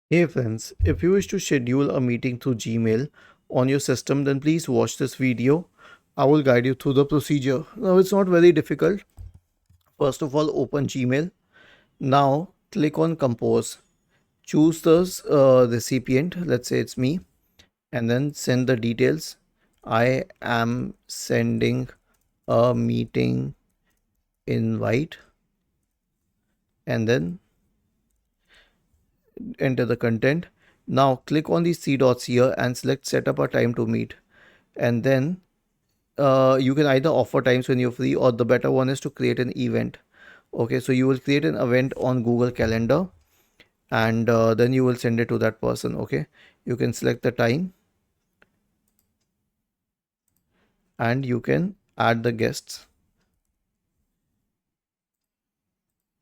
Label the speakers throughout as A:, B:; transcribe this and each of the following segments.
A: Hey friends, if you wish to schedule a meeting through Gmail on your system, then please watch this video. I will guide you through the procedure. Now, it's not very difficult. First of all, open Gmail. Now, click on Compose. Choose the recipient, let's say it's me, and then send the details. I am sending a meeting invite, and then enter the content. Now, click on these three dots here and select Set up a time to meet, and then you can either offer times when you're free, or the better one is to create an event. Okay, so you will create an event on Google Calendar, and then you will send it to that person. Okay, you can select the time and you can add the guests.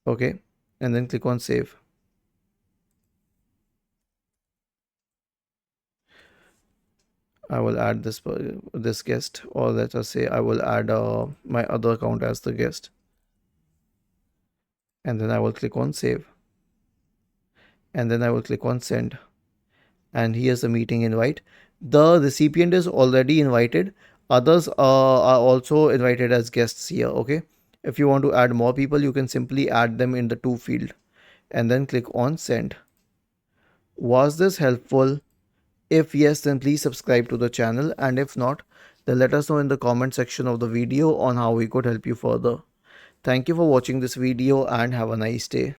A: Okay, and then click on save. I will add this guest, or let us say I will add my other account as the guest, and then I will click on save, and then I will click on send, and here's the meeting invite. The recipient is already invited. Others are also invited as guests here. Okay, if you want to add more people, you can simply add them in the to field and then click on send. Was this helpful? If yes, then please subscribe to the channel, and if not, then let us know in the comment section of the video on how we could help you further. Thank you for watching this video and have a nice day.